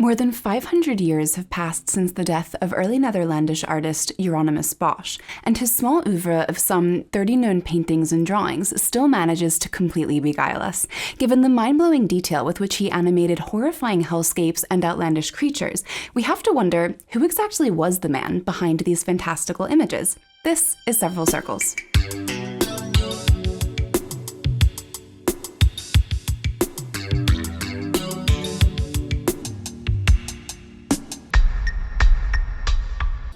More than 500 years have passed since the death of early Netherlandish artist Hieronymus Bosch, and his small oeuvre of some 30 known paintings and drawings still manages to completely beguile us, given the mind-blowing detail with which he animated horrifying hellscapes and outlandish creatures. We have to wonder, who exactly was the man behind these fantastical images? This is Several Circles.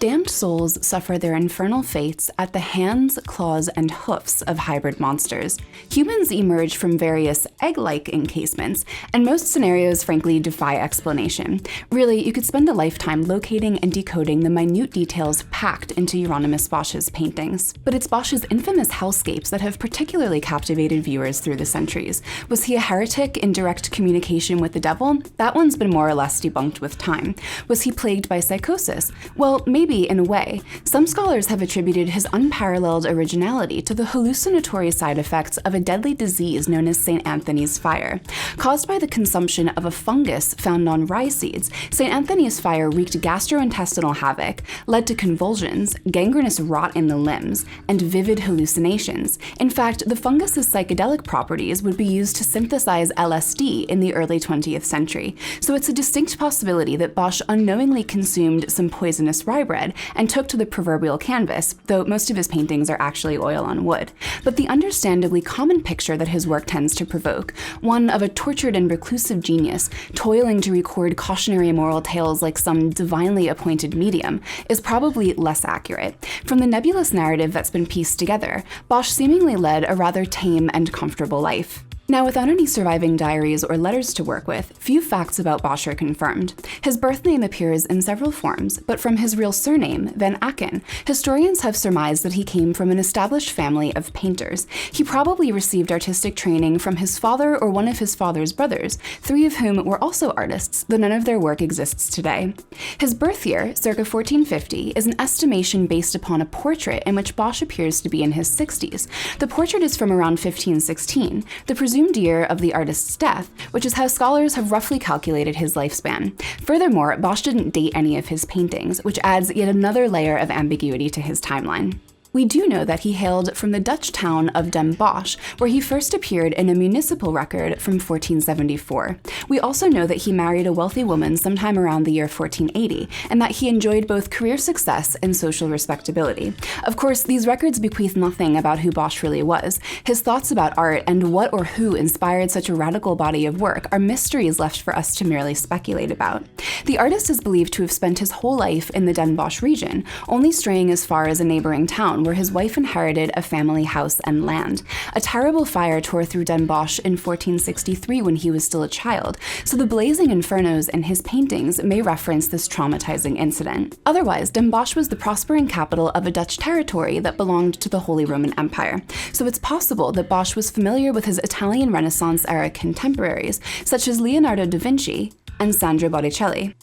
Damned souls suffer their infernal fates at the hands, claws, and hoofs of hybrid monsters. Humans emerge from various egg-like encasements, and most scenarios frankly defy explanation. Really, you could spend a lifetime locating and decoding the minute details packed into Hieronymus Bosch's paintings. But it's Bosch's infamous hellscapes that have particularly captivated viewers through the centuries. Was he a heretic in direct communication with the devil? That one's been more or less debunked with time. Was he plagued by psychosis? Well, maybe in a way. Some scholars have attributed his unparalleled originality to the hallucinatory side effects of a deadly disease known as St. Anthony's fire. Caused by the consumption of a fungus found on rye seeds, St. Anthony's fire wreaked gastrointestinal havoc, led to convulsions, gangrenous rot in the limbs, and vivid hallucinations. In fact, the fungus's psychedelic properties would be used to synthesize LSD in the early 20th century, so it's a distinct possibility that Bosch unknowingly consumed some poisonous rye bread and took to the proverbial canvas, though most of his paintings are actually oil on wood. But the understandably common picture that his work tends to provoke, one of a tortured and reclusive genius toiling to record cautionary moral tales like some divinely appointed medium, is probably less accurate. From the nebulous narrative that's been pieced together, Bosch seemingly led a rather tame and comfortable life. Now, without any surviving diaries or letters to work with, few facts about Bosch are confirmed. His birth name appears in several forms, but from his real surname, Van Aken, historians have surmised that he came from an established family of painters. He probably received artistic training from his father or one of his father's brothers, three of whom were also artists, though none of their work exists today. His birth year, circa 1450, is an estimation based upon a portrait in which Bosch appears to be in his 60s. The portrait is from around 1516, the presumed year of the artist's death, which is how scholars have roughly calculated his lifespan. Furthermore, Bosch didn't date any of his paintings, which adds yet another layer of ambiguity to his timeline. We do know that he hailed from the Dutch town of Den Bosch, where he first appeared in a municipal record from 1474. We also know that he married a wealthy woman sometime around the year 1480, and that he enjoyed both career success and social respectability. Of course, these records bequeath nothing about who Bosch really was. His thoughts about art and what or who inspired such a radical body of work are mysteries left for us to merely speculate about. The artist is believed to have spent his whole life in the Den Bosch region, only straying as far as a neighboring town where his wife inherited a family house and land. A terrible fire tore through Den Bosch in 1463 when he was still a child, so the blazing infernos in his paintings may reference this traumatizing incident. Otherwise, Den Bosch was the prospering capital of a Dutch territory that belonged to the Holy Roman Empire, so it's possible that Bosch was familiar with his Italian Renaissance-era contemporaries, such as Leonardo da Vinci and Sandro Botticelli.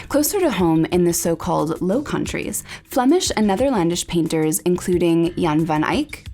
Closer to home in the so-called Low Countries, Flemish and Netherlandish painters including Jan van Eyck,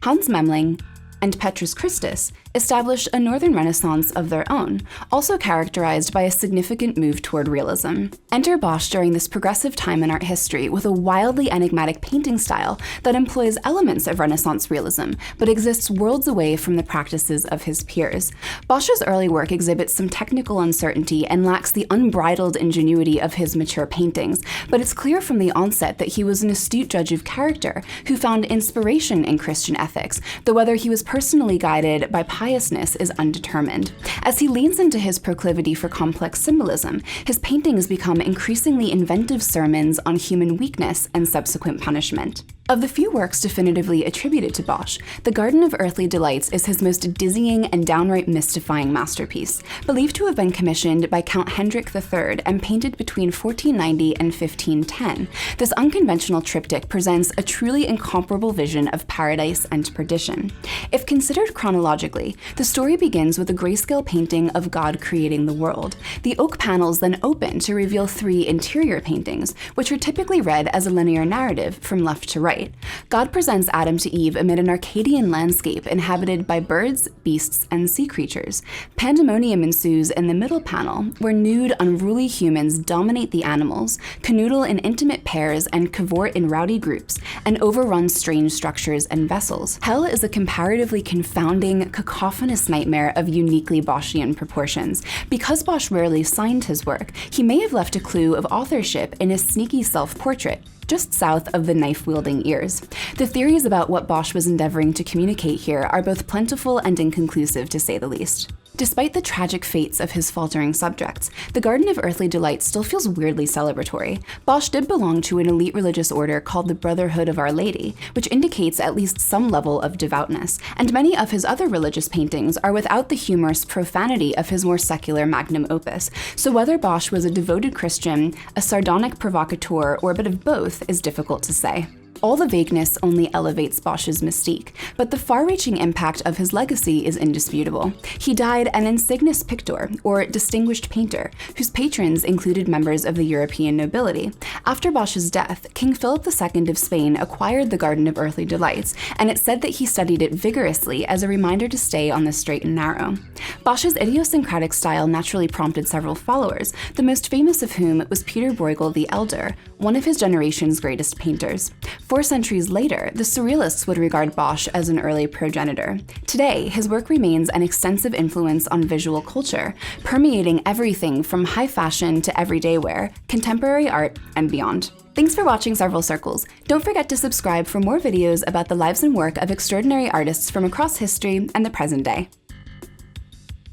Hans Memling, and Petrus Christus established a Northern Renaissance of their own, also characterized by a significant move toward realism. Enter Bosch during this progressive time in art history with a wildly enigmatic painting style that employs elements of Renaissance realism, but exists worlds away from the practices of his peers. Bosch's early work exhibits some technical uncertainty and lacks the unbridled ingenuity of his mature paintings, but it's clear from the onset that he was an astute judge of character who found inspiration in Christian ethics, though whether he was personally guided by piousness is undetermined. As he leans into his proclivity for complex symbolism, his paintings become increasingly inventive sermons on human weakness and subsequent punishment. Of the few works definitively attributed to Bosch, The Garden of Earthly Delights is his most dizzying and downright mystifying masterpiece. Believed to have been commissioned by Count Hendrik III and painted between 1490 and 1510, this unconventional triptych presents a truly incomparable vision of paradise and perdition. If considered chronologically, the story begins with a grayscale painting of God creating the world. The oak panels then open to reveal three interior paintings, which are typically read as a linear narrative from left to right. right. God presents Adam to Eve amid an Arcadian landscape inhabited by birds, beasts, and sea creatures. Pandemonium ensues in the middle panel, where nude, unruly humans dominate the animals, canoodle in intimate pairs, and cavort in rowdy groups, and overrun strange structures and vessels. Hell is a comparatively confounding, cacophonous nightmare of uniquely Boschian proportions. Because Bosch rarely signed his work, he may have left a clue of authorship in his sneaky self-portrait, just south of the knife-wielding ears. The theories about what Bosch was endeavoring to communicate here are both plentiful and inconclusive, to say the least. Despite the tragic fates of his faltering subjects, the Garden of Earthly Delights still feels weirdly celebratory. Bosch did belong to an elite religious order called the Brotherhood of Our Lady, which indicates at least some level of devoutness, and many of his other religious paintings are without the humorous profanity of his more secular magnum opus. So whether Bosch was a devoted Christian, a sardonic provocateur, or a bit of both is difficult to say. All the vagueness only elevates Bosch's mystique, but the far-reaching impact of his legacy is indisputable. He died an insignis pictor, or distinguished painter, whose patrons included members of the European nobility. After Bosch's death, King Philip II of Spain acquired the Garden of Earthly Delights, and it's said that he studied it vigorously as a reminder to stay on the straight and narrow. Bosch's idiosyncratic style naturally prompted several followers, the most famous of whom was Peter Bruegel the Elder, one of his generation's greatest painters. 4 centuries later, the Surrealists would regard Bosch as an early progenitor. Today, his work remains an extensive influence on visual culture, permeating everything from high fashion to everyday wear, contemporary art, and beyond. Thanks for watching Several Circles. Don't forget to subscribe for more videos about the lives and work of extraordinary artists from across history and the present day.